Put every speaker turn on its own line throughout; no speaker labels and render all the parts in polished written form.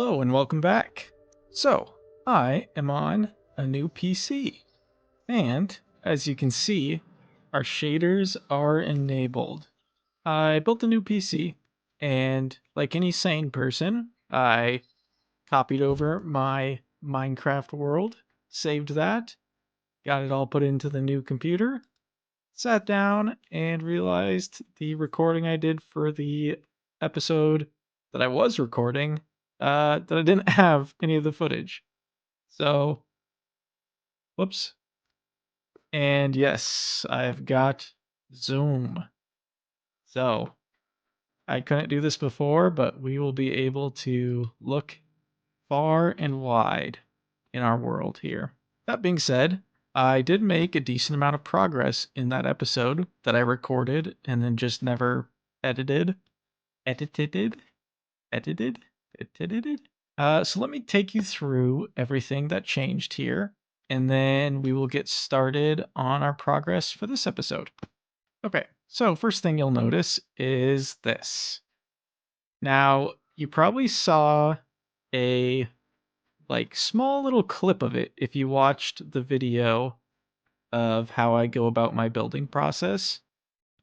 Hello and welcome back. So, I am on a new PC, and as you can see, our shaders are enabled. I built a new PC, and like any sane person, I copied over my Minecraft world, saved that, got it all put into the new computer, sat down and realized the recording I did for the episode that I was recording, that I didn't have any of the footage. So, whoops. And yes, I've got Zoom. So, I couldn't do this before, but we will be able to look far and wide in our world here. That being said, I did make a decent amount of progress in that episode that I recorded and then just never edited. Edited? So let me take you through everything that changed here, and then we will get started on our progress for this episode. Okay, so first thing you'll notice is this. Now, you probably saw a small little clip of it if you watched the video of how I go about my building process.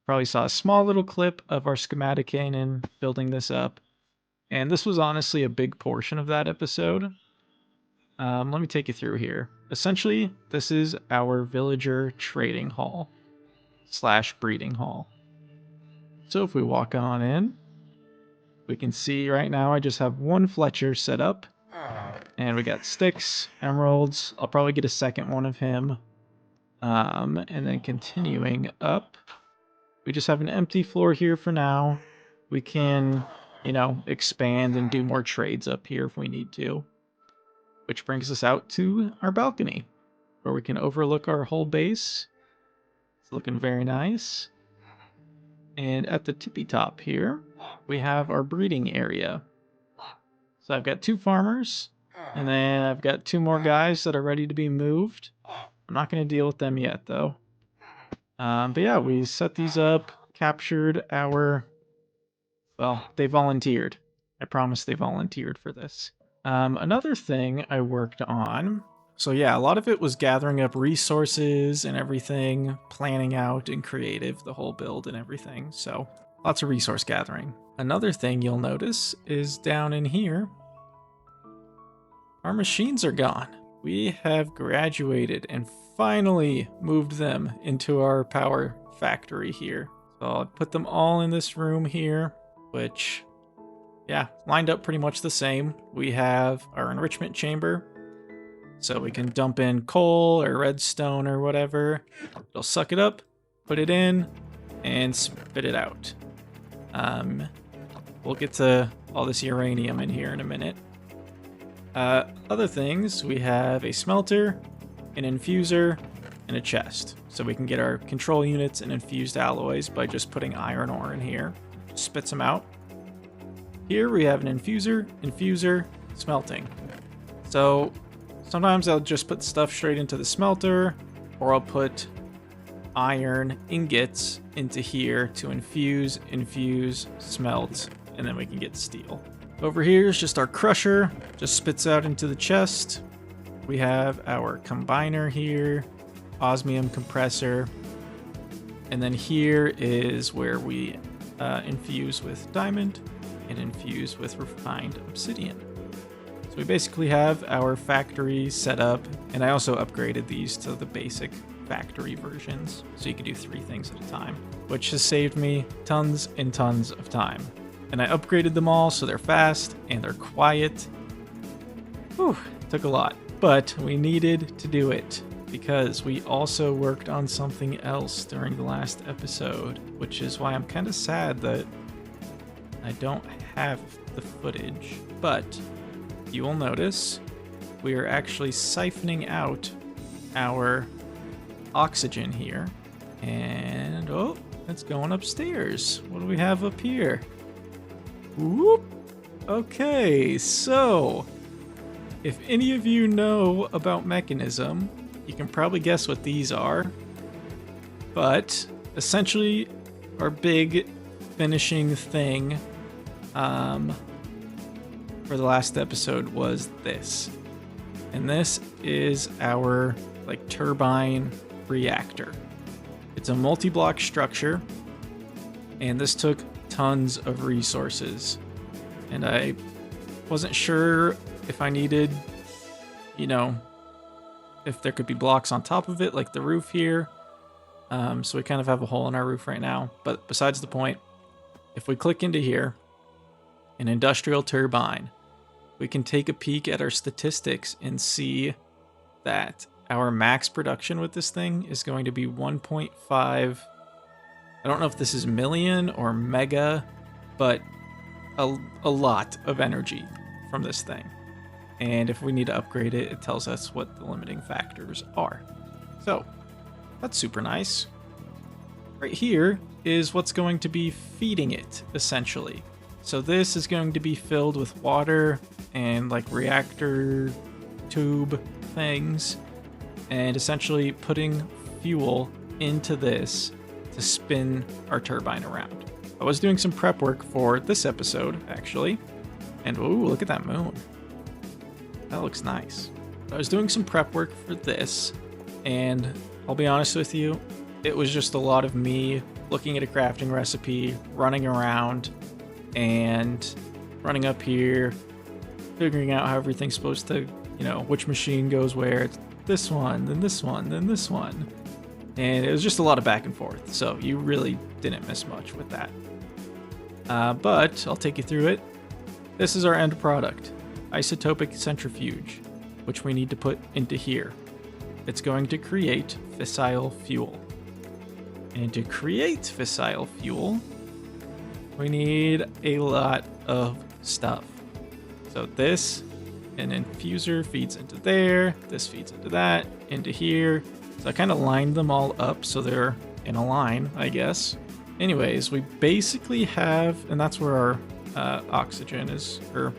Probably saw a small little clip of our schematic cannon building this up. And this was honestly a big portion of that episode. Let me take you through here. Essentially, this is our villager trading hall / breeding hall. So if we walk on in, we can see right now I just have one Fletcher set up. And we got sticks, emeralds. I'll probably get a second one of him. And then continuing up, we just have an empty floor here for now. We can, expand and do more trades up here if we need to. Which brings us out to our balcony, where we can overlook our whole base. It's looking very nice. And at the tippy top here, we have our breeding area. So I've got 2 farmers, and then I've got 2 more guys that are ready to be moved. I'm not going to deal with them yet, though. But yeah, we set these up, captured our... Well, they volunteered. I promise they volunteered for this. Another thing I worked on... So yeah, a lot of it was gathering up resources and everything, planning out and creative, the whole build and everything. So lots of resource gathering. Another thing you'll notice is down in here, our machines are gone. We have graduated and finally moved them into our power factory here. So I'll put them all in this room here, which, yeah, lined up pretty much the same. We have our enrichment chamber, so we can dump in coal or redstone or whatever. It'll suck it up, put it in, and spit it out. We'll get to all this uranium in here in a minute. Other things, we have a smelter, an infuser, and a chest. So we can get our control units and infused alloys by just putting iron ore in here. Just spits them out. Here we have an infuser, smelting. So sometimes I'll just put stuff straight into the smelter, or I'll put iron ingots into here to infuse, smelt, and then we can get steel. Over here is just our crusher, just spits out into the chest. We have our combiner here, osmium compressor, and then here is where we infuse with diamond and infuse with refined obsidian. So we basically have our factory set up, and I also upgraded these to the basic factory versions, so you can do 3 things at a time, which has saved me tons and tons of time. And I upgraded them all so they're fast and they're quiet. Whew, took a lot, but we needed to do it because we also worked on something else during the last episode, which is why I'm kind of sad that I don't have the footage. But you will notice we are actually siphoning out our oxygen here. And, oh, it's going upstairs. What do we have up here? Whoop. Okay, so if any of you know about Mekanism, you can probably guess what these are. But essentially, our big finishing thing for the last episode was this. And this is our like turbine reactor. It's a multi-block structure, and this took tons of resources. And I wasn't sure if I needed, if there could be blocks on top of it, like the roof here. So we kind of have a hole in our roof right now. But besides the point, if we click into here, an industrial turbine, we can take a peek at our statistics and see that our max production with this thing is going to be 1.5. I don't know if this is million or mega, but a lot of energy from this thing. And if we need to upgrade it, it tells us what the limiting factors are. So that's super nice. Right here is what's going to be feeding it, essentially. So this is going to be filled with water and like reactor tube things, and essentially putting fuel into this to spin our turbine around. I was doing some prep work for this episode, actually. And ooh, look at that moon. That looks nice. I was doing some prep work for this, and I'll be honest with you, it was just a lot of me looking at a crafting recipe, running around, and running up here, figuring out how everything's supposed to, which machine goes where. It's this one, then this one, then this one. And it was just a lot of back and forth, so you really didn't miss much with that. But I'll take you through it. This is our end product, isotopic centrifuge, which we need to put into here. It's going to create fissile fuel. And to create fissile fuel, we need a lot of stuff. So this, an infuser feeds into there, this feeds into that, into here. So I kind of lined them all up so they're in a line, I guess. Anyways, we basically have, and that's where our oxygen is, or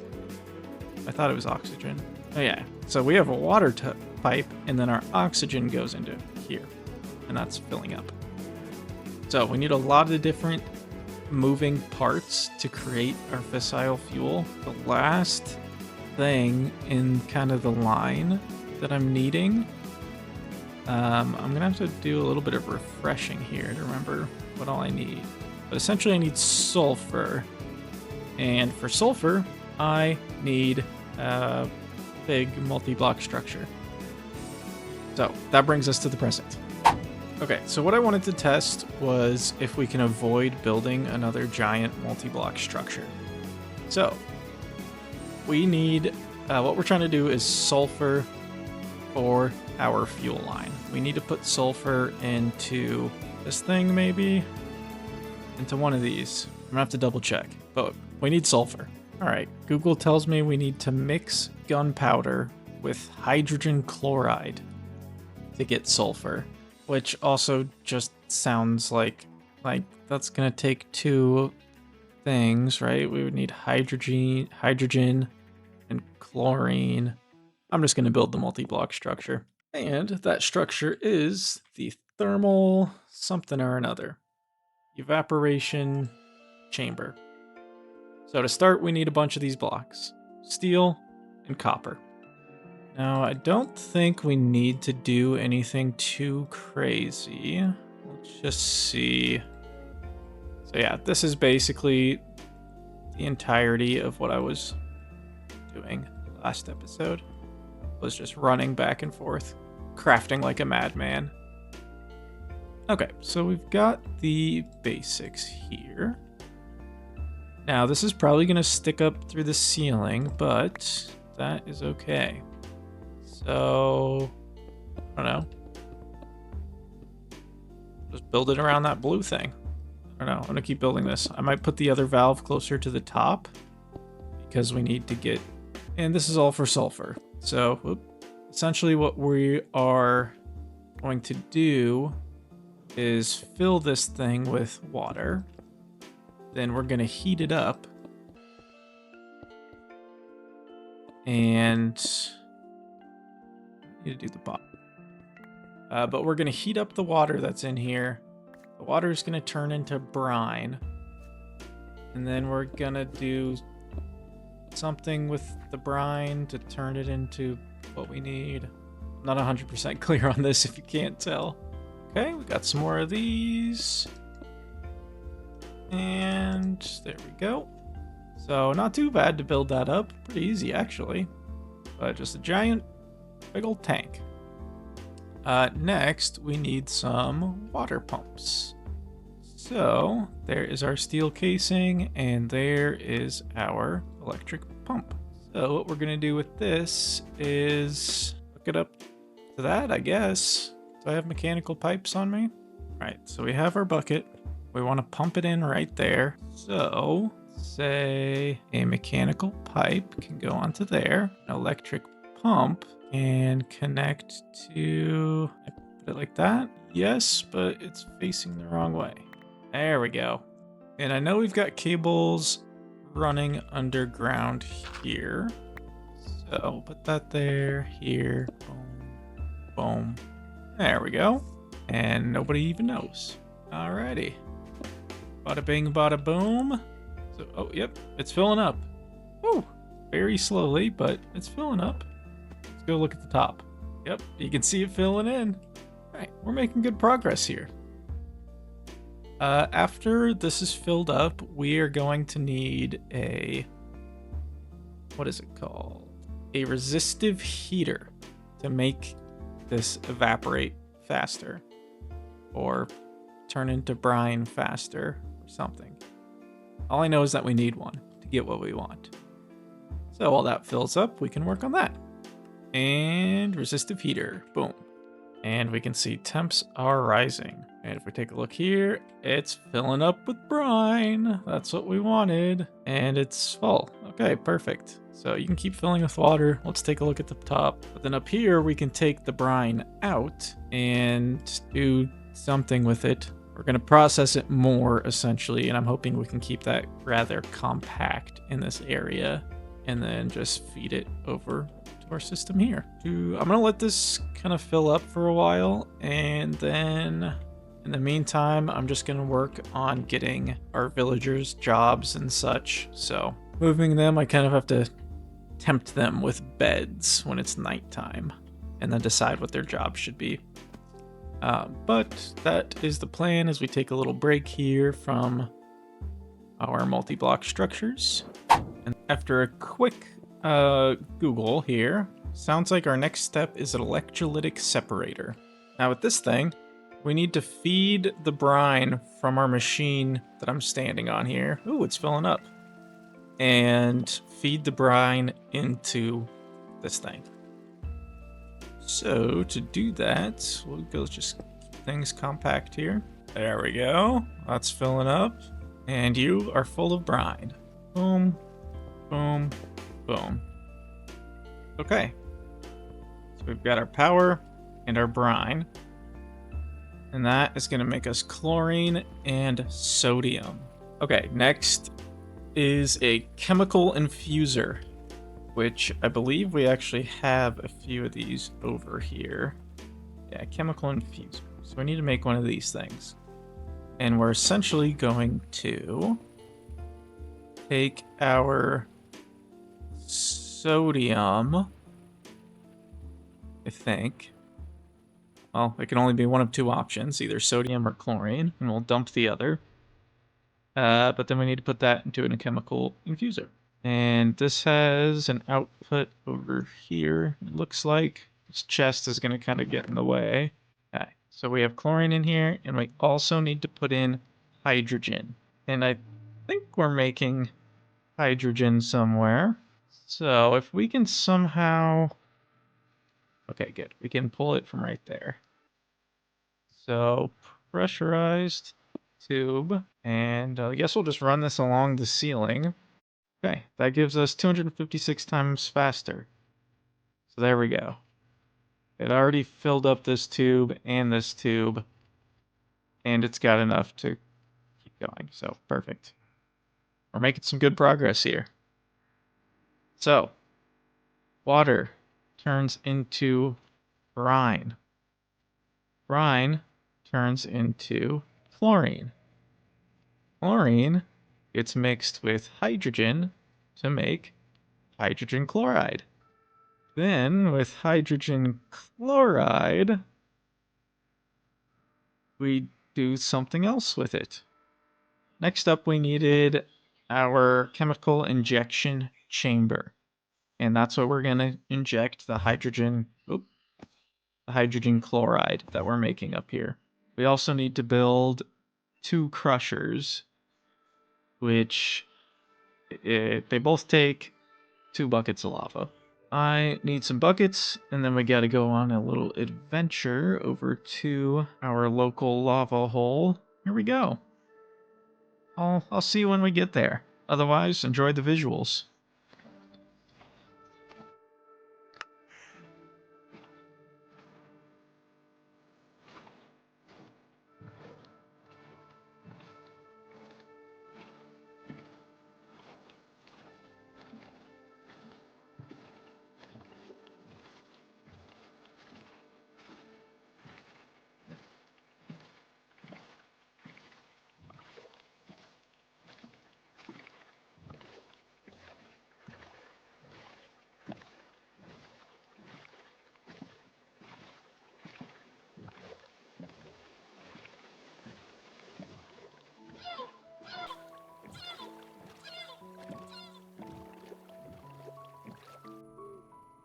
I thought it was oxygen. Oh yeah, so we have a water pipe, and then our oxygen goes into here, and that's filling up. So we need a lot of different moving parts to create our fissile fuel. The last thing in kind of the line that I'm needing, I'm gonna have to do a little bit of refreshing here to remember what all I need. But essentially I need sulfur, and for sulfur I need a big multi-block structure. So that brings us to the present. Okay, so what I wanted to test was if we can avoid building another giant multi-block structure. So we need, what we're trying to do is sulfur for our fuel line. We need to put sulfur into this thing, maybe into one of these. I'm gonna have to double check, but we need sulfur. All right, Google tells me we need to mix gunpowder with hydrogen chloride to get sulfur, which also just sounds like that's gonna take two things, right? We would need hydrogen and chlorine. I'm just gonna build the multi-block structure. And that structure is the thermal something or another evaporation chamber. So to start, we need a bunch of these blocks, steel and copper. Now, I don't think we need to do anything too crazy. Let's just see. So yeah, this is basically the entirety of what I was doing last episode. Was just running back and forth, crafting like a madman. Okay, so we've got the basics here. Now, this is probably going to stick up through the ceiling, but that is okay. So, I don't know. Just build it around that blue thing. I don't know. I'm going to keep building this. I might put the other valve closer to the top because we need to get... And this is all for sulfur. So, essentially what we are going to do is fill this thing with water. Then we're going to heat it up. And I need to do the bottom. But we're going to heat up the water that's in here. The water is going to turn into brine. And then we're going to do something with the brine to turn it into what we need. I'm not 100% clear on this if you can't tell. Okay, we got some more of these. And there we go. So not too bad to build that up. Pretty easy, actually. But just a giant, big old tank. Next, we need some water pumps. So there is our steel casing, and there is our electric pump. So what we're gonna do with this is hook it up to that, I guess. Do I have mechanical pipes on me? All right, so we have our bucket. We want to pump it in right there. So say a mechanical pipe can go onto there. An electric pump and connect to, put it like that. Yes, but it's facing the wrong way. There we go. And I know we've got cables running underground here. So put that there, here, boom, boom. There we go. And nobody even knows. Alrighty. Bada bing, bada boom. So, oh, yep, it's filling up. Woo! Very slowly, but it's filling up. Let's go look at the top. Yep, you can see it filling in. All right, we're making good progress here. After this is filled up, we are going to need a, what is it called? A resistive heater to make this evaporate faster or turn into brine faster or something. All I know is that we need one to get what we want. So while that fills up, we can work on that. And resistive heater, boom. And we can see temps are rising. And if we take a look here, it's filling up with brine. That's what we wanted. And it's full. Okay, perfect. So you can keep filling with water. Let's take a look at the top. But then up here, we can take the brine out and do something with it. We're going to process it more, essentially, and I'm hoping we can keep that rather compact in this area and then just feed it over to our system here. I'm going to let this kind of fill up for a while, and then in the meantime, I'm just going to work on getting our villagers jobs and such. So moving them, I kind of have to tempt them with beds when it's nighttime and then decide what their job should be. But that is the plan as we take a little break here from our multi-block structures. And after a quick Google here, sounds like our next step is an electrolytic separator. Now with this thing, we need to feed the brine from our machine that I'm standing on here. Ooh, it's filling up. And feed the brine into this thing. So to do that, we'll go just keep things compact here. There we go. That's filling up. And you are full of brine. Boom, boom, boom. Okay. So we've got our power and our brine. And that is going to make us chlorine and sodium. Okay, next is a chemical infuser, which I believe we actually have a few of these over here. Yeah, chemical infuser. So we need to make one of these things. And we're essentially going to take our sodium, I think. Well, it can only be one of two options, either sodium or chlorine, and we'll dump the other. But then we need to put that into a chemical infuser. And this has an output over here. It looks like this chest is going to kind of get in the way. Okay, so we have chlorine in here, and we also need to put in hydrogen. And I think we're making hydrogen somewhere. So if we can somehow... Okay, good. We can pull it from right there. So pressurized tube. And I guess we'll just run this along the ceiling. Okay, that gives us 256 times faster. So there we go. It already filled up this tube, and it's got enough to keep going. So perfect. We're making some good progress here. So, water turns into brine. Brine turns into chlorine. Chlorine gets mixed with hydrogen to make hydrogen chloride. Then with hydrogen chloride, we do something else with it. Next up, we needed our chemical injection chamber. And that's what we're going to inject the hydrogen chloride that we're making up here. We also need to build 2 crushers, which they both take 2 buckets of lava. I need some buckets, and then we got to go on a little adventure over to our local lava hole. Here we go. I'll see you when we get there. Otherwise, enjoy the visuals.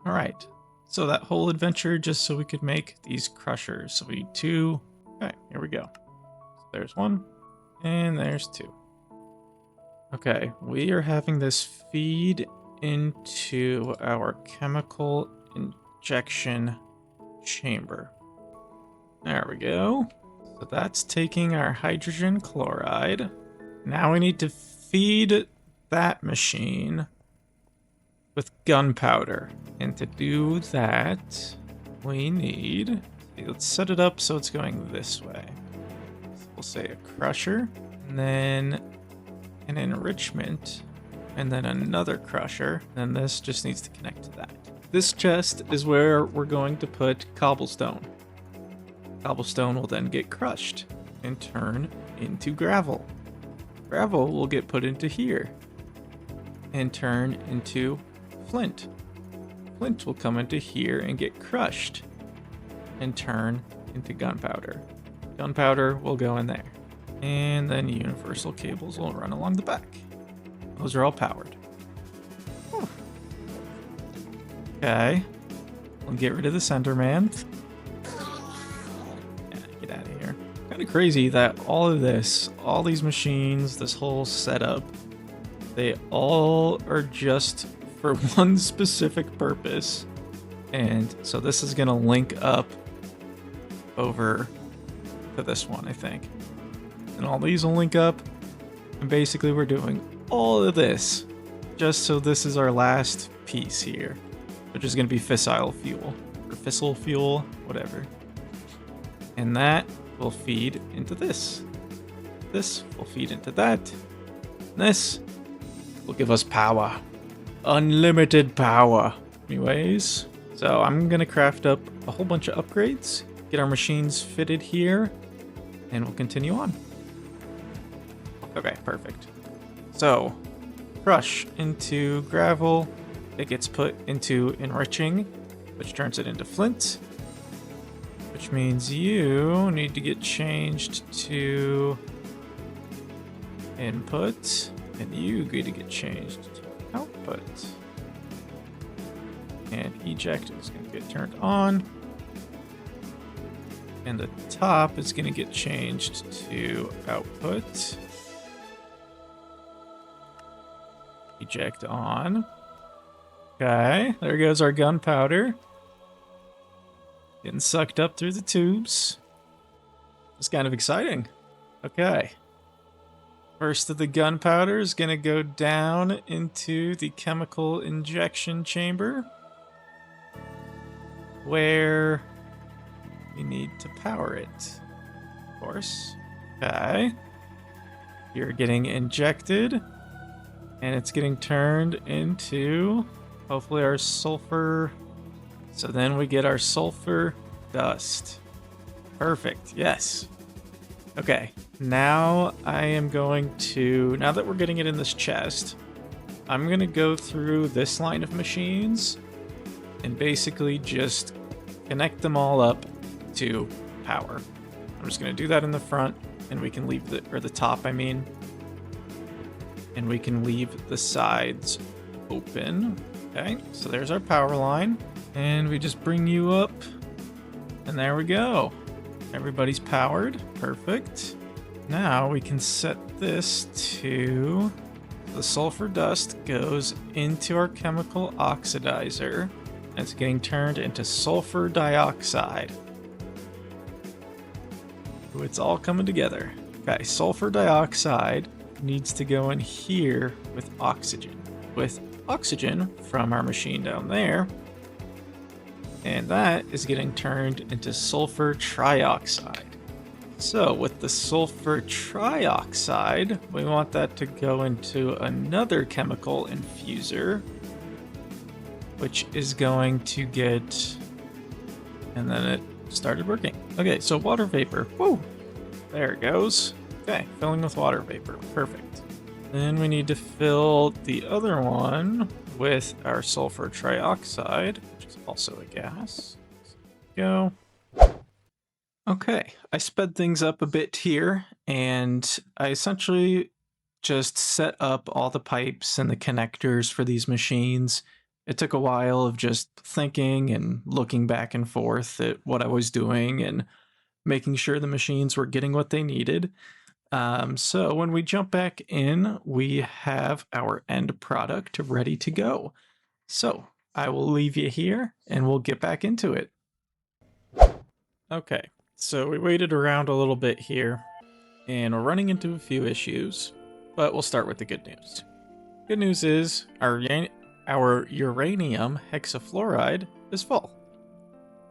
All right, so that whole adventure just so we could make these crushers. So we need 2. Okay, here we go. So there's 1, and there's 2. Okay, we are having this feed into our chemical injection chamber. There we go. So that's taking our hydrogen chloride. Now we need to feed that machine with gunpowder. And to do that, we need... Let's set it up so it's going this way. So we'll say a crusher, and then an enrichment, and then another crusher. And this just needs to connect to that. This chest is where we're going to put cobblestone. Cobblestone will then get crushed and turn into gravel. Gravel will get put into here and turn into flint. Flint will come into here and get crushed and turn into gunpowder. Gunpowder will go in there. And then universal cables will run along the back. Those are all powered. Whew. Okay. We'll get rid of the center man. Yeah, get out of here. Kind of crazy that all of this, all these machines, this whole setup, they all are just for one specific purpose. And so this is gonna link up over to this one, I think. And all these will link up. And basically we're doing all of this just so this is our last piece here, which is gonna be Fissile Fuel, or Fissile Fuel, whatever. And that will feed into this. This will feed into that. This will give us power. Unlimited power. Anyways, so I'm gonna craft up a whole bunch of upgrades, get our machines fitted here, and we'll continue on. Okay, perfect. So, crush into gravel, it gets put into enriching, which turns it into flint, which means you need to get changed to input, and you get to get changed to output. And eject is going to get turned on. And the top is going to get changed to output. Eject on. Okay, there goes our gunpowder. Getting sucked up through the tubes. It's kind of exciting. Okay. First of the gunpowder is going to go down into the chemical injection chamber, where we need to power it, of course. Okay. You're getting injected, and it's getting turned into, hopefully, our sulfur. So then we get our sulfur dust. Perfect, yes. Okay, now I am going to, now that we're getting it in this chest, I'm gonna go through this line of machines and basically just connect them all up to power. I'm just gonna do that in the front, and we can leave the top, I mean. And we can leave the sides open. Okay, so there's our power line. And we just bring you up, and there we go. Everybody's powered, perfect. Now we can set this to the sulfur dust goes into our chemical oxidizer. And it's getting turned into sulfur dioxide. Ooh, it's all coming together. Okay, sulfur dioxide needs to go in here with oxygen. With oxygen from our machine down there. And that is getting turned into sulfur trioxide. So with the sulfur trioxide, we want that to go into another chemical infuser, which is going to get, and then it started working. Okay, so water vapor, whoa, there it goes. Okay, filling with water vapor, perfect. Then we need to fill the other one with our sulfur trioxide, which is also a gas. Go. Okay, I sped things up a bit here, and I essentially just set up all the pipes and the connectors for these machines. It took a while of just thinking and looking back and forth at what I was doing and making sure the machines were getting what they needed. So when we jump back in, we have our end product ready to go. So I will leave you here and we'll get back into it. Okay, so we waited around a little bit here and we're running into a few issues, but we'll start with the good news. Good news is our uranium hexafluoride is full.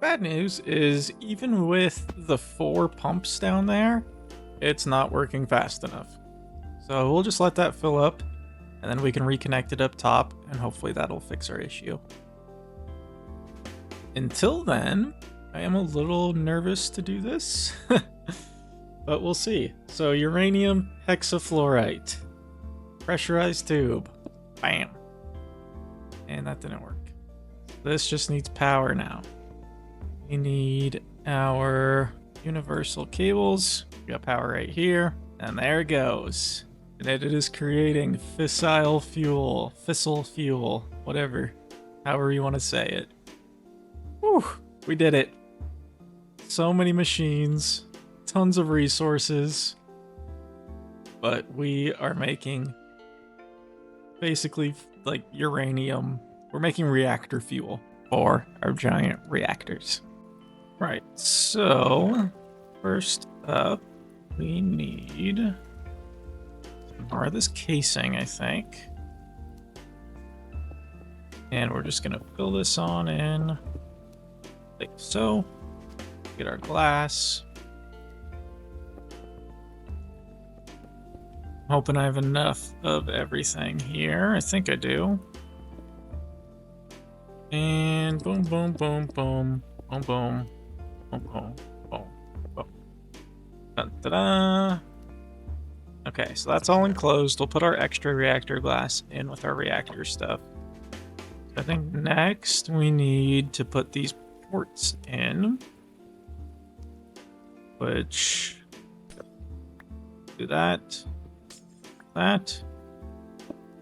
Bad news is even with the 4 pumps down there, it's not working fast enough. So we'll just let that fill up and then we can reconnect it up top and hopefully that'll fix our issue. Until then, I am a little nervous to do this, but we'll see. So uranium hexafluoride, pressurized tube, bam. And that didn't work. This just needs power now. We need our universal cables. We got power right here, and there it goes. And it is creating fissile fuel, whatever, however you want to say it. Whew, we did it. So many machines, tons of resources, but we are making basically like uranium. We're making reactor fuel for our giant reactors. Right, so first up, we need more of this casing, I think. And we're just gonna fill this on in like so. Get our glass. Hoping I have enough of everything here. I think I do. And boom, boom, boom, boom, boom, boom, boom, boom, boom, boom. Ta-da! Okay, so that's all enclosed. We'll put our extra reactor glass in with our reactor stuff. So I think next we need to put these ports in, which do that,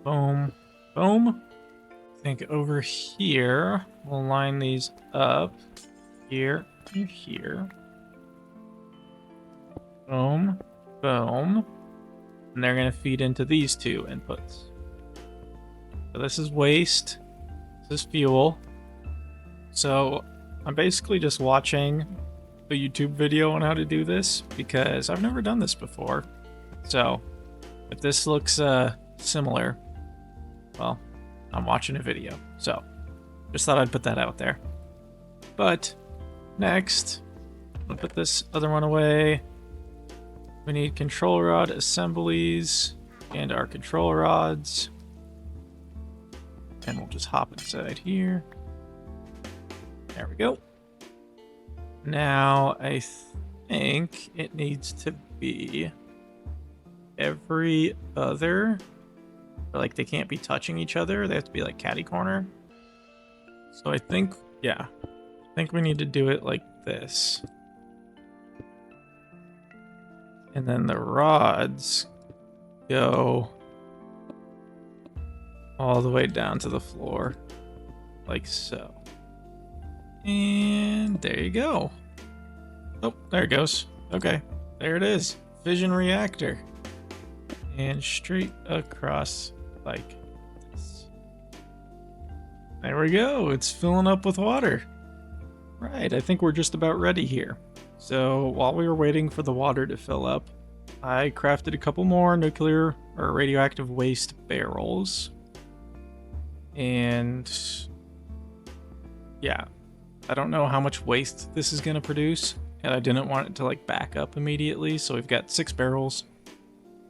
boom, boom. I think over here we'll line these up here and here. Boom, boom. And they're going to feed into these 2 inputs. So this is waste. This is fuel. So I'm basically just watching a YouTube video on how to do this because I've never done this before. So if this looks similar, well, I'm watching a video. So just thought I'd put that out there. But next, I'll put this other one away. We need control rod assemblies and our control rods. And we'll just hop inside here. There we go. Now I think it needs to be every other Like, they can't be touching each other. They have to be like catty corner. So I think, yeah, I think we need to do it like this. And then the rods go all the way down to the floor, like so. And there you go. Oh, there it goes. Okay, there it is. Fission Reactor. And straight across like this. There we go. It's filling up with water. Right, I think we're just about ready here. So while we were waiting for the water to fill up, I crafted a couple more nuclear or radioactive waste barrels. And yeah, I don't know how much waste this is going to produce, and I didn't want it to like back up immediately, so we've got 6 barrels.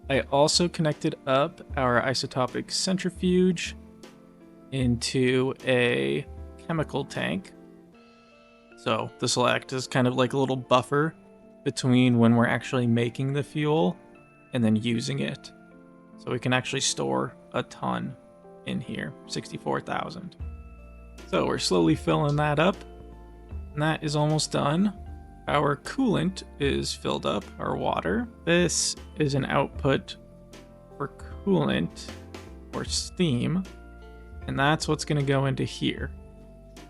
I also connected up our isotopic centrifuge into a chemical tank. So this will act as kind of like a little buffer between when we're actually making the fuel and then using it. So we can actually store a ton in here, 64,000. So we're slowly filling that up, and that is almost done. Our coolant is filled up, our water. This is an output for coolant or steam, and that's what's going to go into here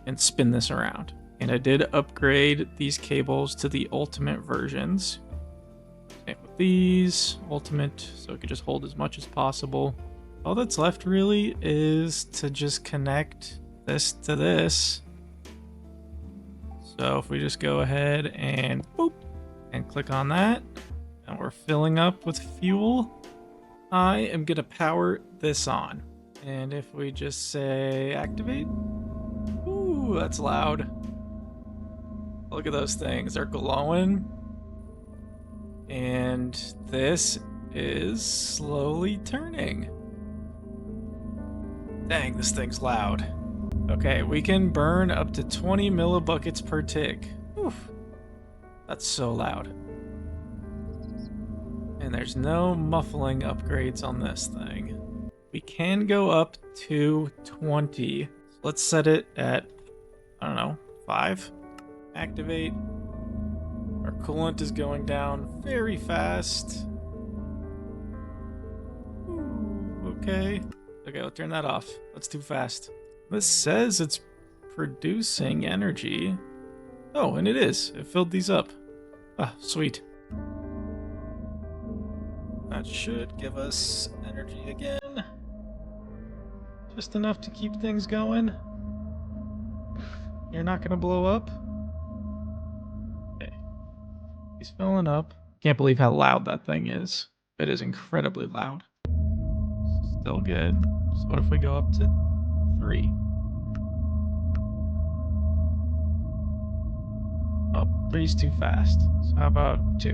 and spin this around. And I did upgrade these cables to the ultimate versions. Same with these, ultimate, so it could just hold as much as possible. All that's left really is to just connect this to this. So if we just go ahead and boop, and click on that, and we're filling up with fuel, I am gonna power this on. And if we just say activate, ooh, that's loud. Look at those things, they're glowing. And this is slowly turning. Dang, this thing's loud. Okay, we can burn up to 20 millibuckets per tick. Oof, that's so loud. And there's no muffling upgrades on this thing. We can go up to 20. So let's set it at, I don't know, 5. Activate. Our coolant is going down very fast. Ooh, okay. Okay, we'll turn that off. That's too fast. This says it's producing energy. Oh, and it is. It filled these up. Ah, sweet. That should give us energy again. Just enough to keep things going. You're not gonna blow up? Okay. He's filling up. Can't believe how loud that thing is. It is incredibly loud. Still good. So what if we go up to 3? Oh, 3's too fast. So how about 2?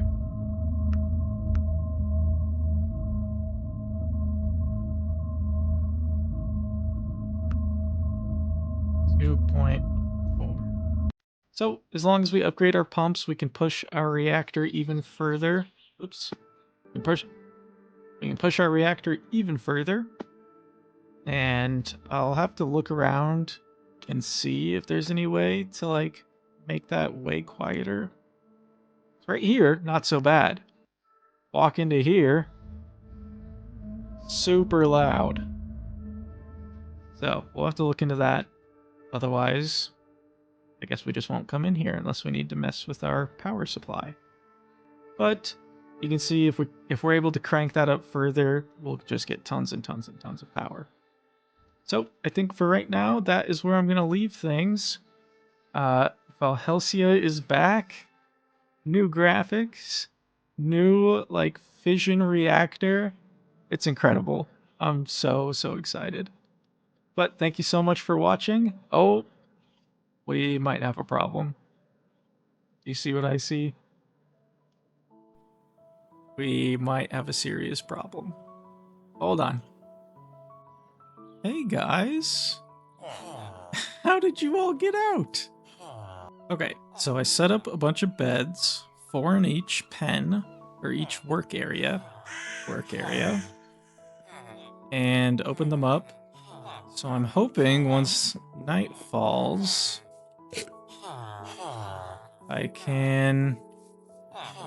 2.4. So as long as we upgrade our pumps, we can push our reactor even further. Oops. We can push our reactor even further. And I'll have to look around and see if there's any way to like make that way quieter. It's right here, not so bad. Walk into here, super loud. So we'll have to look into that. Otherwise, I guess we just won't come in here unless we need to mess with our power supply. But you can see if we're able to crank that up further, we'll just get tons and tons and tons of power. So I think for right now, that is where I'm going to leave things. Valhelsia is back. New graphics. New, like, fission reactor. It's incredible. I'm so excited. But thank you so much for watching. Oh, we might have a problem. Do you see what I see? We might have a serious problem. Hold on. Hey guys. How did you all get out? Okay, so I set up a bunch of beds, 4 in each pen, or each work area. and open them up. So I'm hoping once night falls, I can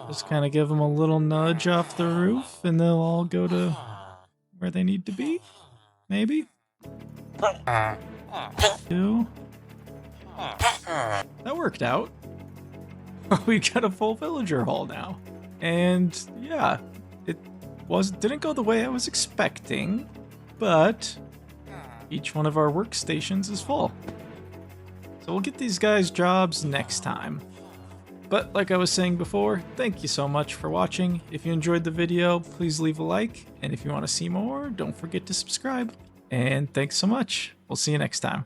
just kind of give them a little nudge off the roof and they'll all go to where they need to be. Maybe? 2. That worked out. We got a full villager hall now. And yeah, it didn't go the way I was expecting, but each one of our workstations is full. So we'll get these guys jobs next time. But like I was saying before, thank you so much for watching. If you enjoyed the video, please leave a like. And if you want to see more, don't forget to subscribe. And thanks so much. We'll see you next time.